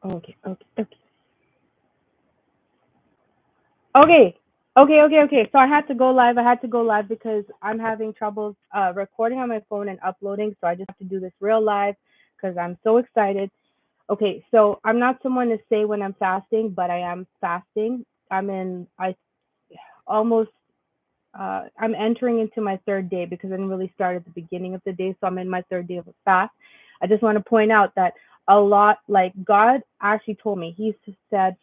Okay, okay, okay. Okay, okay. So I had to go live. I had to go live because I'm having trouble recording on my phone and uploading. So I just have to do this real live because I'm so excited. Okay, so I'm not someone to say when I'm fasting, but I am fasting. I almost, I'm entering into my third day because I didn't really start at the beginning of the day. So I'm in my third day of a fast. I just want to point out that like God actually told me, He said,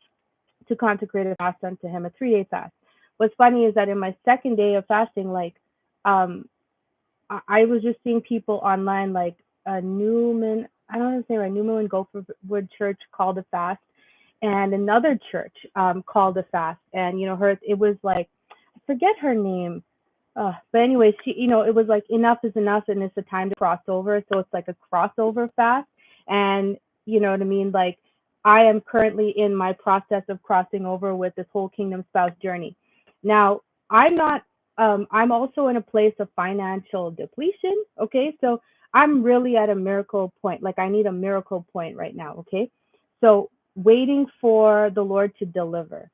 to consecrate a fast unto him, a 3 day fast. What's funny is that in my second day of fasting, like, um, I was just seeing people online, like Newman, I don't know if they were Newman and Gopherwood Church called a fast, and another church called a fast. And, it was like, I forget her name. But anyway, it was like enough is enough and it's a time to cross over. So it's like a crossover fast. And you know what I mean? Like, I am currently in my process of crossing over with this whole Kingdom Spouse journey. Now, I'm also in a place of financial depletion. Okay. So I'm really at a miracle point. Like, I need a miracle point right now. Okay. So waiting for the Lord to deliver.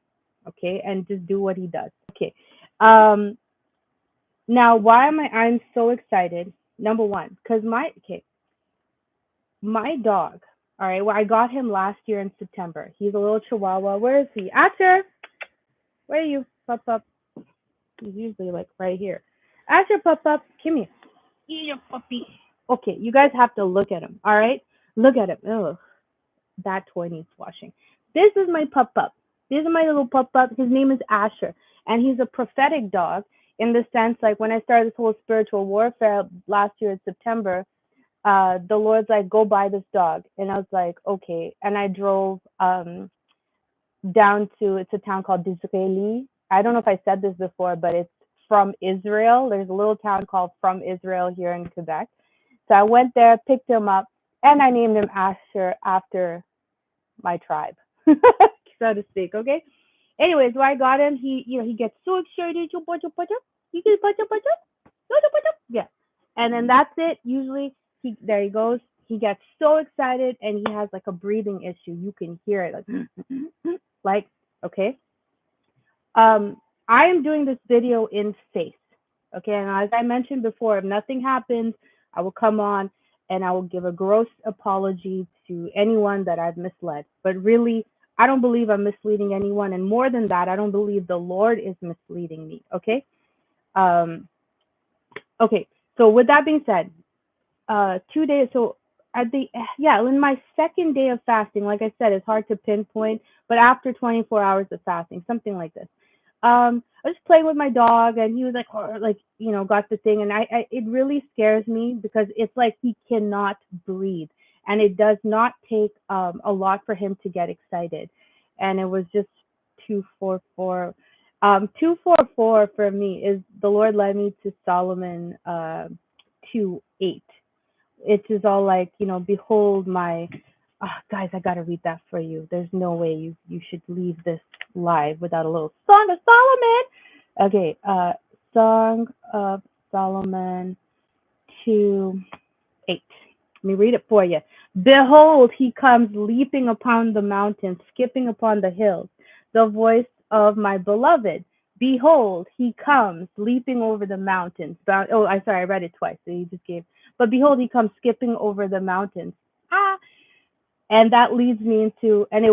Okay. And just do what he does. Okay. Um, Now, why am I'm so excited? Number one, because my dog. All right, well, I got him last year in September. He's a little Chihuahua. Where is he? Asher, where are you? Pup up. He's usually like right here. Asher, pup up. Come here. Here, puppy. Okay, you guys have to look at him. All right, look at him. Oh, that toy needs washing. This is my pup up. This is my little pup up. His name is Asher, and he's a prophetic dog in the sense, like, when I started this whole spiritual warfare last year in September, the Lord's like, go buy this dog, and I was like, okay, and I drove down to, it's a town called Disraeli. I don't know if I said this before, but it's from Israel. There's a little town called From Israel here in Quebec. So I went there, picked him up, and I named him Asher after my tribe, so to speak. Okay. Anyways, when I got him, he gets so excited. He gets yeah, and then that's it. Usually, there he goes. He gets so excited, and he has like a breathing issue. You can hear it, like, like, okay. Um, I am doing this video in faith. Okay, and as I mentioned before, if nothing happens, I will come on and I will give a gross apology to anyone that I've misled. But really, I don't believe I'm misleading anyone, and more than that, I don't believe the Lord is misleading me. Okay. Um, okay. So with that being said, 2 days. So at the yeah, in my second day of fasting, like I said, it's hard to pinpoint, but after 24 hours of fasting, something like this. I was playing with my dog, and he was like, oh, like, got the thing, and it really scares me because it's like he cannot breathe, and it does not take a lot for him to get excited, and it was just 244. 244 for me is the Lord led me to Solomon 2:8. It is all like, behold my, guys, I gotta read that for you. There's no way you should leave this live without a little Song of Solomon. Okay, Song of Solomon 2:8. Let me read it for you. Behold, he comes leaping upon the mountains, skipping upon the hills, the voice of my beloved. Behold, he comes leaping over the mountains. Oh, I sorry, I read it twice. So you just gave. But behold, he comes skipping over the mountains. Ah, and that leads me into, and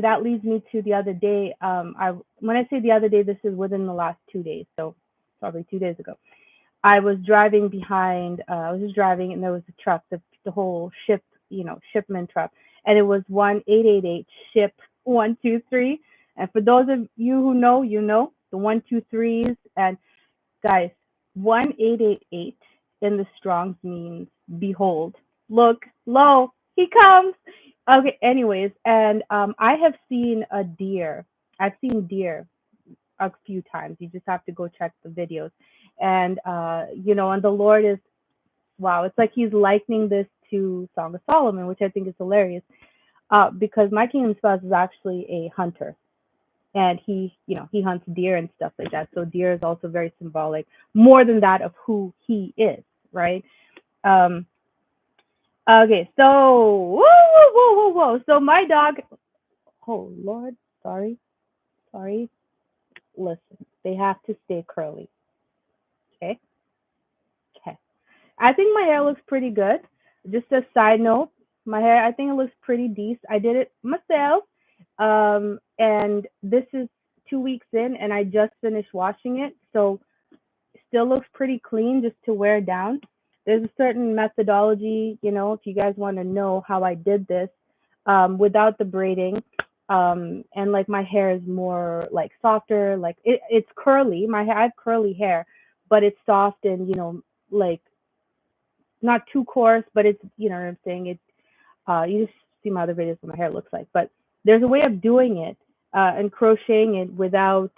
that leads me to the other day. I When I say the other day, this is within the last 2 days. So probably 2 days ago. I was driving behind. I was just driving, and there was a truck, the whole shipment truck, and it was 1888 ship 123. And for those of you who know, the 123s. And guys, 1888 in the Strong's means behold, look, lo, he comes. Okay. Anyways, and I have seen a deer. I've seen deer a few times. You just have to go check the videos. And and the Lord is, wow, it's like he's likening this to Song of Solomon, which I think is hilarious. Because my kingdom spouse is actually a hunter, and he hunts deer and stuff like that. So deer is also very symbolic, more than that of who he is, right? Um Okay, so whoa, whoa, whoa, whoa, whoa. So my dog. Oh Lord, sorry, sorry. Listen, they have to stay curly. Okay, okay. I think my hair looks pretty good. Just a side note, my hair, I think it looks pretty decent. I did it myself. And this is 2 weeks in, and I just finished washing it. So still looks pretty clean just to wear down. There's a certain methodology, if you guys want to know how I did this, without the braiding. And like my hair is more like softer, like it's curly. I have curly hair, but it's soft and, like not too coarse, but it's, what I'm saying. You just see my other videos what my hair looks like, but there's a way of doing it, and crocheting it without,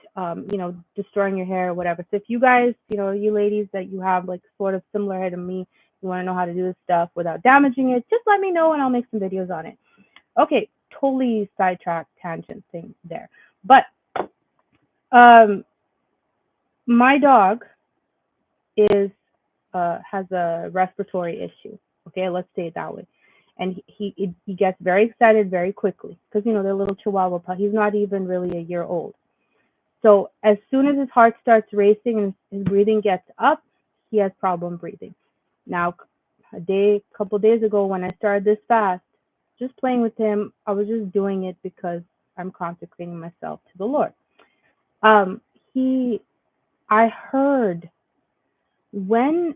destroying your hair or whatever. So if you guys, you ladies that you have like sort of similar hair to me, you want to know how to do this stuff without damaging it, just let me know and I'll make some videos on it. Okay, totally sidetrack tangent thing there, but um, my dog is has a respiratory issue. Okay, let's say it that way. And he gets very excited very quickly because they're little Chihuahua pup. He's not even really a year old. So as soon as his heart starts racing and his breathing gets up, he has problem breathing. Now, couple days ago when I started this fast, just playing with him, I was just doing it because I'm consecrating myself to the Lord. Um, he, I heard when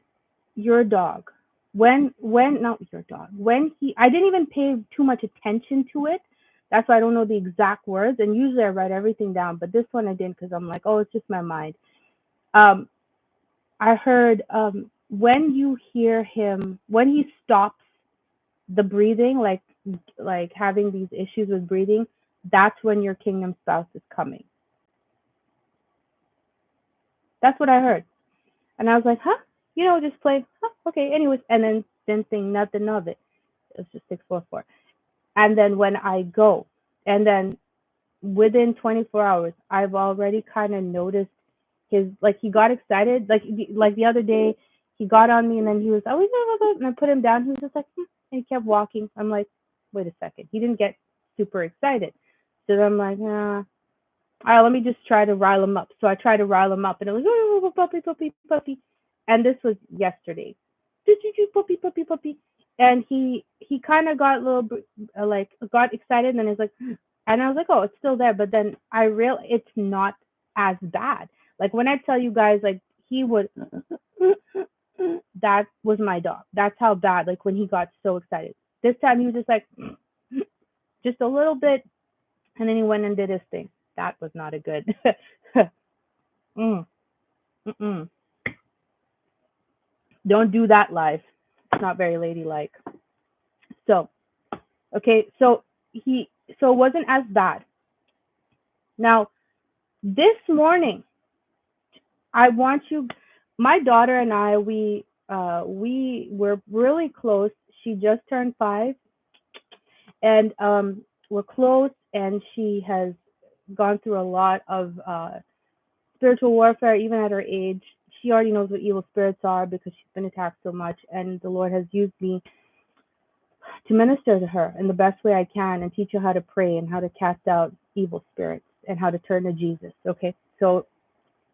your dog when not your dog when he I didn't even pay too much attention to it. That's why I don't know the exact words, and usually I write everything down, but this one I didn't because I'm like, oh, it's just my mind. um I heard, when you hear him, when he stops the breathing, like having these issues with breathing, that's when your kingdom spouse is coming. That's what I heard. And I was like, huh? Just play, huh, okay, anyways, and then didn't think nothing of it. It was just 644. And then when I go, and then within 24 hours, I've already kind of noticed like he got excited. Like the other day, he got on me and then he was, oh, and I put him down. He was just like, and he kept walking. I'm like, wait a second. He didn't get super excited. So then I'm like, nah. All right, let me just try to rile him up. So I tried to rile him up, and it was, oh, puppy, puppy, puppy. And this was yesterday. Puppy, puppy, puppy. And he kind of got a little like got excited, and then he's like, and I was like, oh, it's still there. But then I realized it's not as bad. Like when I tell you guys, like he would, that was my dog. That's how bad. Like when he got so excited. This time he was just like, just a little bit, and then he went and did his thing. That was not a good. mm, mm-mm. Don't do that live. It's not very ladylike. So, okay, so it wasn't as bad. Now, this morning, I want you, my daughter and I, we were really close. She just turned 5, and we're close, and she has gone through a lot of spiritual warfare, even at her age. She already knows what evil spirits are because she's been attacked so much, and the Lord has used me to minister to her in the best way I can and teach her how to pray and how to cast out evil spirits and how to turn to Jesus. Okay, so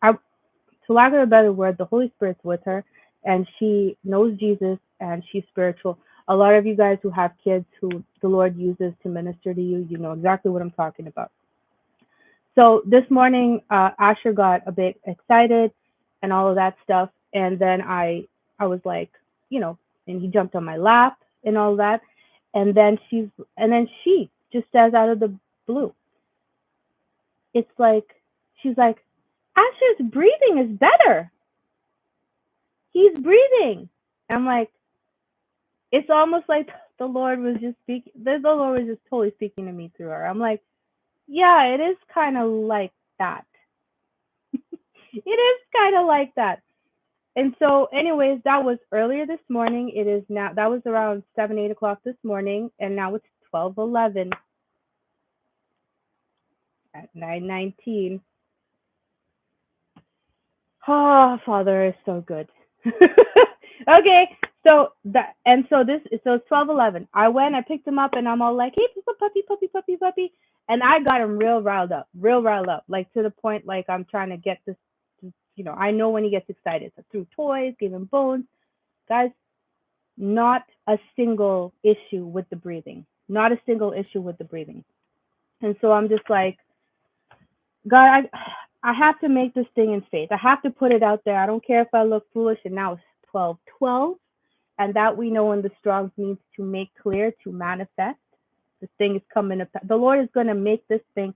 to lack of a better word, the Holy Spirit's with her, and she knows Jesus, and she's spiritual. A lot of you guys who have kids who the Lord uses to minister to you, you know exactly what I'm talking about. So this morning, Asher got a bit excited and all of that stuff, and then I was like, and he jumped on my lap and all that, and then she just says out of the blue, it's like she's like, Asher's breathing is better. He's breathing. I'm like, it's almost like the Lord was just speaking. The Lord was just totally speaking to me through her. I'm like, yeah, it is kind of like that. It is kind of like that. And so, anyways, that was earlier this morning. It is now, that was around 7, 8 o'clock this morning, and now it's 12:11 at 9:19. Oh, Father is so good. Okay, So it's 12:11. I went, I picked him up, and I'm all like, "Hey, puppy, puppy, puppy, puppy," and I got him real riled up, like to the point like I'm trying to get this. I know when he gets excited. So threw toys, gave him bones, guys. Not a single issue with the breathing. Not a single issue with the breathing. And so I'm just like, God, I have to make this thing in faith. I have to put it out there. I don't care if I look foolish. And now it's 12:12, and that we know in the Strong's needs to make clear, to manifest. This thing is coming up. The Lord is going to make this thing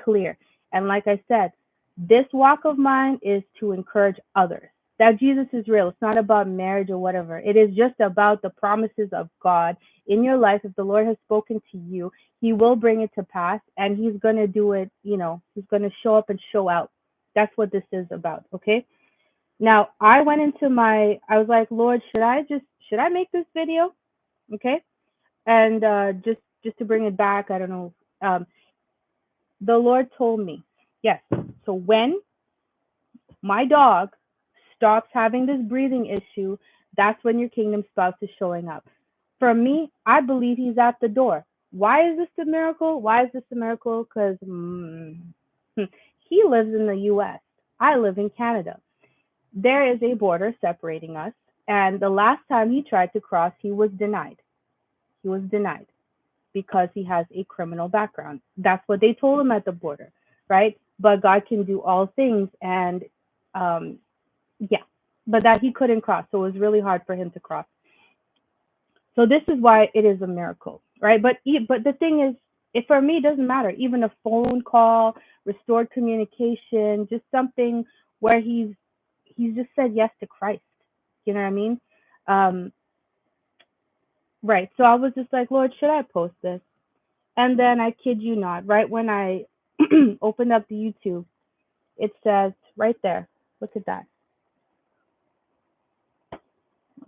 clear. And like I said, this walk of mine is to encourage others that Jesus is real. It's not about marriage or whatever. It is just about the promises of God in your life. If the Lord has spoken to you, he will bring it to pass, and he's going to do it. He's going to show up and show out. That's what this is about. Okay. Now I went into I was like, Lord, should I make this video? Okay. And just to bring it back, I don't know. The Lord told me, yes. So when my dog stops having this breathing issue, that's when your kingdom spouse is showing up. For me, I believe he's at the door. Why is this a miracle? Why is this a miracle? Because he lives in the U.S. I live in Canada. There is a border separating us. And the last time he tried to cross, he was denied. He was denied because he has a criminal background. That's what they told him at the border, right? But God can do all things. And yeah, but that he couldn't cross. So it was really hard for him to cross. So this is why it is a miracle, right? But the thing is, for me, it doesn't matter. Even a phone call, restored communication, just something where he's just said yes to Christ. You know what I mean? Right. So I was just like, Lord, should I post this? And then I kid you not, right when I opened up the YouTube, it says right there. Look at that.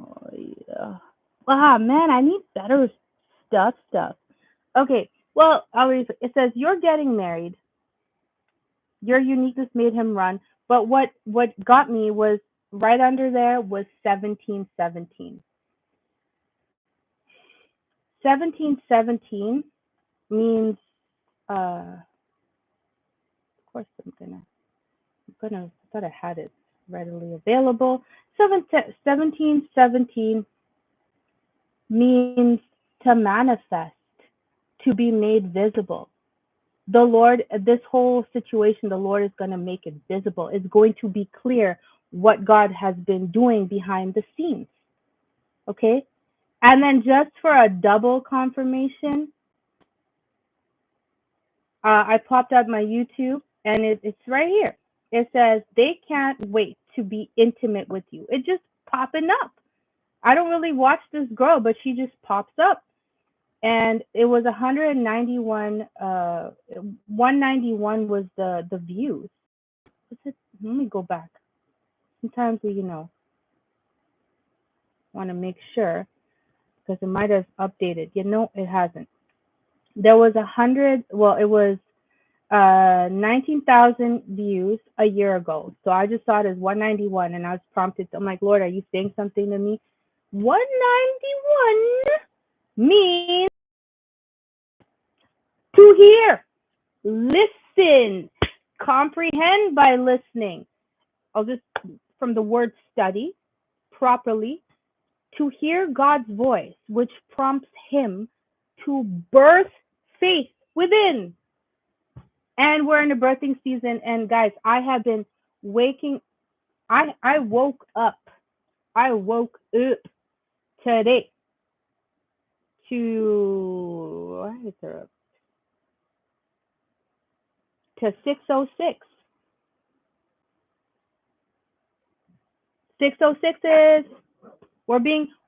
Oh yeah. Ah man, I need better stuff. Okay. Well, it says you're getting married. Your uniqueness made him run. But what got me was right under there was 1717. 1717 means of course I thought I had it readily available. 1717 means to manifest, to be made visible. The Lord, this whole situation, the Lord is going to make it visible. It's going to be clear what God has been doing behind the scenes. Okay? And then just for a double confirmation, I popped up my YouTube and it's right here. It says, they can't wait to be intimate with you. It just popping up. I don't really watch this girl, but she just pops up. And it was 191, 191 was the views. Let me go back. Sometimes we, want to make sure because it might have updated. It hasn't. There was it was 19,000 views a year ago. So I just saw it as 191 and I was prompted. I'm like, Lord, are you saying something to me? 191 means to hear, listen, comprehend by listening. I'll just, from the word study, properly, to hear God's voice, which prompts him to birth faith within. And we're in a birthing season. And guys, I have been waking. I woke up today to 6:06. 6:06 is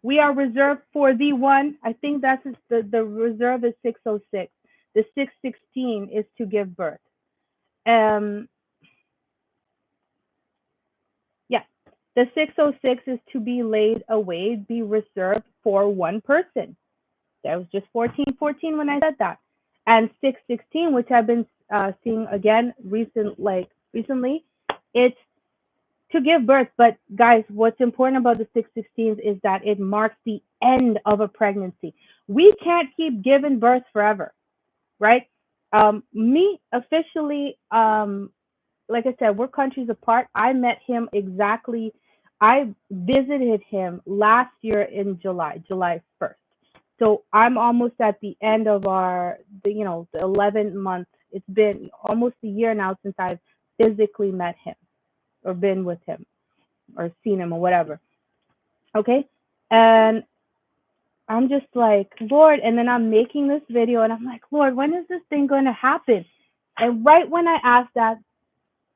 we are reserved for the one. I think that's the reserve is 6:06. The 6:16 is to give birth. Yeah. The 6:06 is to be laid away, be reserved for one person. That was just 14:14 when I said that. And 6:16, which I've been seeing again recently, it's to give birth. But guys, what's important about the 616s is that it marks the end of a pregnancy. We can't keep giving birth forever, right? Me officially, like I said, we're countries apart. I met him exactly. I visited him last year in July 1st. So I'm almost at the end of the 11 months. It's been almost a year now since I've physically met him or been with him or seen him or whatever. Okay. And I'm just like, Lord, and then I'm making this video and I'm like, Lord, when is this thing going to happen? And right when I asked that,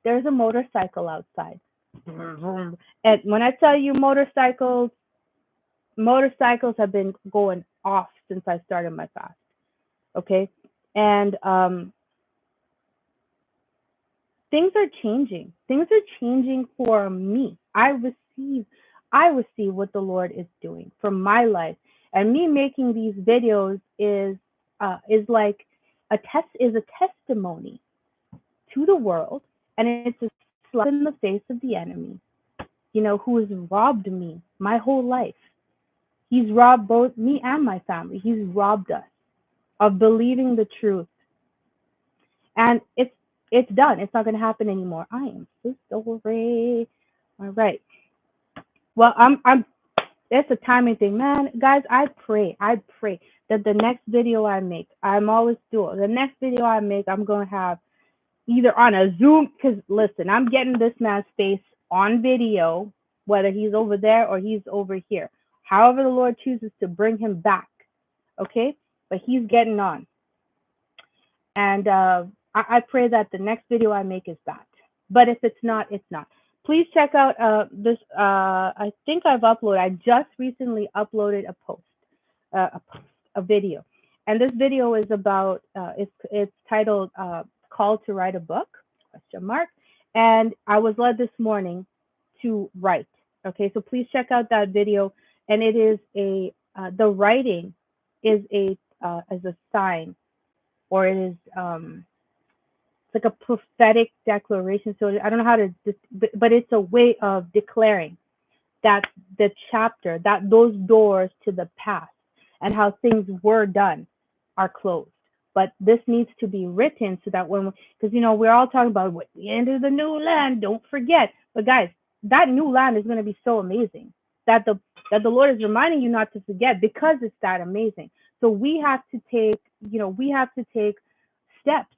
there's a motorcycle outside. And when I tell you motorcycles have been going off since I started my fast. Okay. And things are changing. Things are changing for me. I receive what the Lord is doing for my life. And me making these videos is like a testimony to the world, and it's a slap in the face of the enemy, who has robbed me my whole life. He's robbed both me and my family. He's robbed us of believing the truth. And it's done. It's not going to happen anymore. I am so sorry. All right. Well, it's a timing thing, man. Guys, I pray that the next video I make, I'm always doing the next video I make, I'm going to have either on a Zoom, because listen, I'm getting this man's face on video, whether he's over there or he's over here. However the Lord chooses to bring him back, okay? But he's getting on. And I pray that the next video I make is that. But if it's not, it's not. Please check out this. I think I've uploaded. I just recently uploaded a video. And this video is about, it's titled Call to Write a Book, ? And I was led this morning to write. Okay, so please check out that video. And it is the writing is as a sign, or it is it's like a prophetic declaration. So I don't know how to, but it's a way of declaring that the chapter, that those doors to the past and how things were done are closed. But this needs to be written so that because we're all talking about what the end of the new land, don't forget. But guys, that new land is going to be so amazing that the Lord is reminding you not to forget, because it's that amazing. So we have to take steps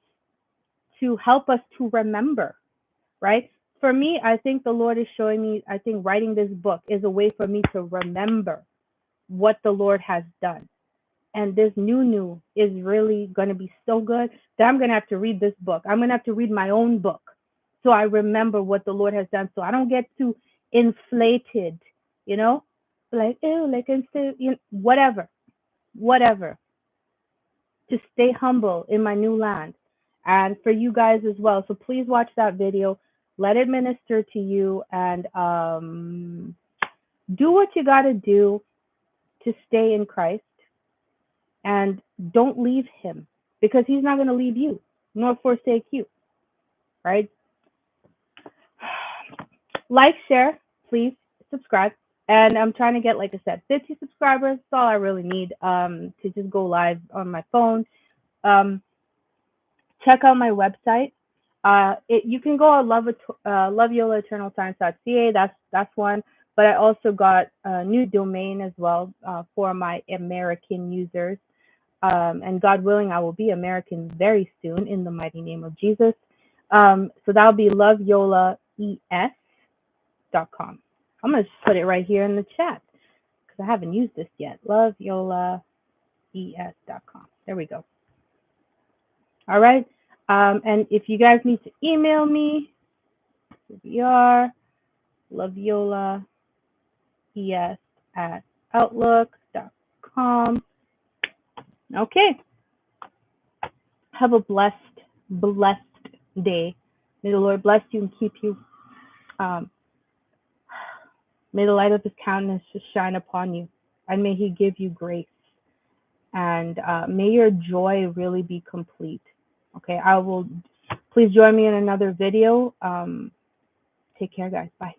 to help us to remember, right? For me, I think the Lord is showing me, I think writing this book is a way for me to remember what the Lord has done. And this new is really going to be so good that I'm going to have to read this book. I'm going to have to read my own book so I remember what the Lord has done, so I don't get too inflated, like, ew, like, whatever, to stay humble in my new land. And for you guys as well. So please watch that video. Let it minister to you, and do what you got to do to stay in Christ. And don't leave him, because he's not going to leave you nor forsake you, right? Like, share, please subscribe. And I'm trying to get, like I said, 50 subscribers. That's all I really need to just go live on my phone. Check out my website. You can go on loveyola-eternalscience.ca. That's one. But I also got a new domain as well for my American users. And God willing, I will be American very soon in the mighty name of Jesus. So that'll be Loveyolaes.com. I'm going to just put it right here in the chat because I haven't used this yet. Loveyolaes.com. There we go. All right. And if you guys need to email me, here we are, loveyolaes@outlook.com. Okay. Have a blessed day. May the Lord bless you and keep you. May the light of his countenance just shine upon you, and may he give you grace. And may your joy really be complete. Okay, please join me in another video. Take care, guys. Bye.